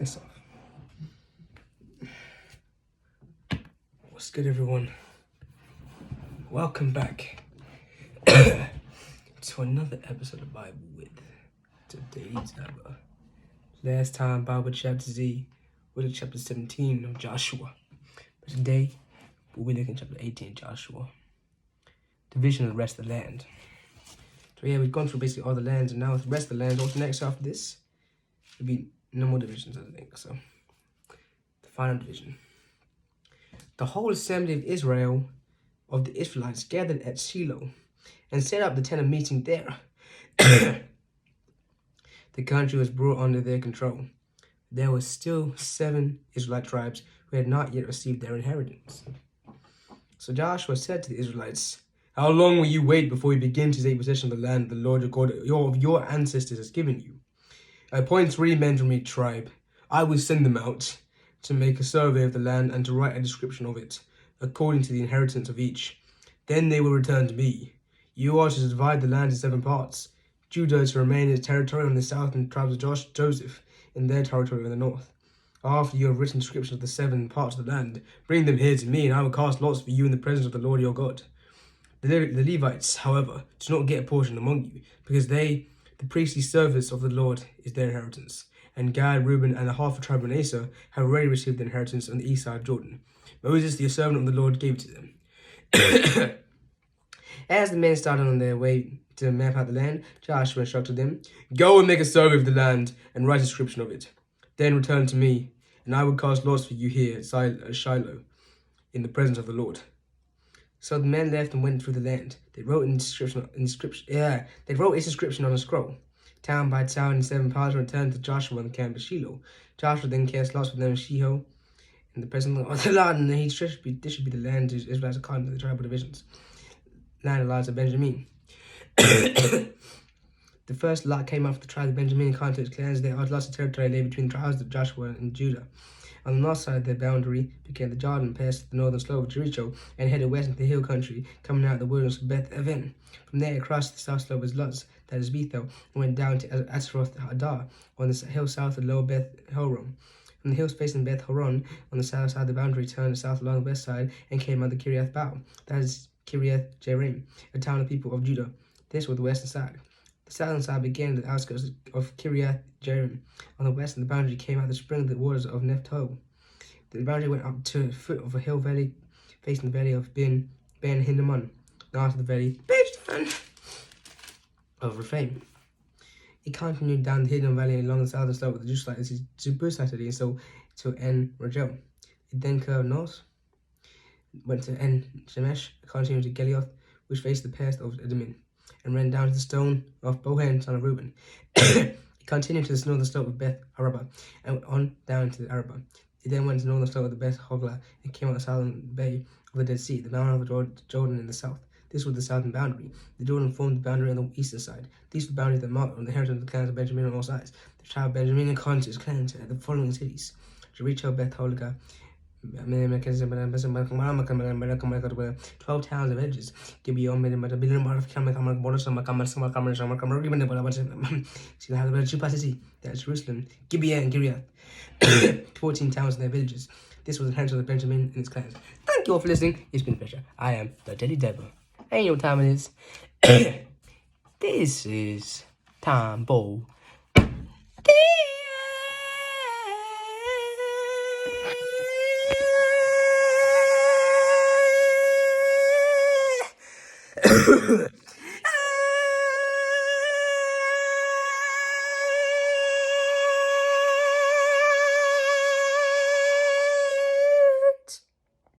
this off. What's good, everyone? Welcome back to another episode of Bible with today's Bible. Last time, Bible chapter Z, we're in chapter 17 of Joshua. But today, we'll be looking at chapter 18 of Joshua. Division of the rest of the land. So yeah, we've gone through basically all the lands, and now with the rest of the lands, what's next after this? There'll be no more divisions, I think. So, the final division. The whole assembly of Israel, of the Israelites, gathered at Shiloh and set up the tent of meeting there. The country was brought under their control. There were still 7 Israelite tribes who had not yet received their inheritance. So Joshua said to the Israelites, "How long will you wait before you begin to take possession of the land the Lord your God of your ancestors has given you? Appoint 3 men from each tribe. I will send them out to make a survey of the land and to write a description of it, according to the inheritance of each. Then they will return to me. You are to divide the land into 7 parts. Judah is to remain in its territory on the south, and the tribes of Joseph in their territory on the north. After you have written descriptions of the 7 parts of the land, bring them here to me, and I will cast lots for you in the presence of the Lord your God. The Levites, however, do not get a portion among you, because the priestly service of the Lord is their inheritance. And Gad, Reuben, and the half of the tribe of Manasseh have already received their inheritance on the east side of Jordan. Moses, the servant of the Lord, gave it to them." As the men started on their way to map out the land, Joshua instructed them, "Go and make a survey of the land and write a description of it. Then return to me, and I will cast lots for you here at Shiloh, in the presence of the Lord." So the men left and went through the land. They wrote its description on a scroll, town by town in 7 parts, and returned to Joshua in the camp of Shiloh. Joshua then cast lots for them in Shiloh, in the presence of the Lord, and this should be the land of Israelites according to the tribal divisions. Land of the of Benjamin. The first lot came out of the tribe of Benjamin and according to its clans. Their lots of territory lay between the tribes of Joshua and Judah. On the north side of their boundary became the Jordan, past the northern slope of Jericho, and headed west into the hill country, coming out of the wilderness of Beth Aven. From there, across the south slope was Luz, that is Bethel, and went down to Asroth Hadar, on the hill south of Lower Beth Horon. From the hills facing Beth Horon, on the south side of the boundary, turned south along the west side, and came out the Kiriath Baal, that is Kiriath Jearim, a town of people of Judah. This was the western side. The southern side began at the outskirts of Kiriath Jearim. On the west, and the boundary came out the spring of the waters of Nephtoah. The boundary went up to the foot of a hill valley, facing the valley of Ben Hinnom, north of the valley of Rephaim. It continued down the Hinnom Valley along the southern slope of the Jebusite, and so to En Rogel. It then curved north, went to En Shemesh, continued to Gelioth, which faced the pass of Edomim, and ran down to the stone of Bohan, son of Reuben. It continued to the northern slope of Beth Arabah, and went on down to the Arabah. It then went to the northern slope of the Beth Hogla, and came out the southern bay of the Dead Sea, the mountain of the Jordan in the south. This was the southern boundary. The Jordan formed the boundary on the eastern side. These were the boundaries that marked on the inheritance of the clans of Benjamin on all sides. The tribe of Benjamin and its clans had the following cities: Jericho, Beth Holga, 12 towns of edges. Gibeon, that's Jerusalem, Gibeah and Kiriath, 14 towns and their villages. This was the inheritance of Benjamin and its clans. Thank you all for listening. It's been a pleasure. I am the Daily Devil. And you know what time it is. This is Time Ball.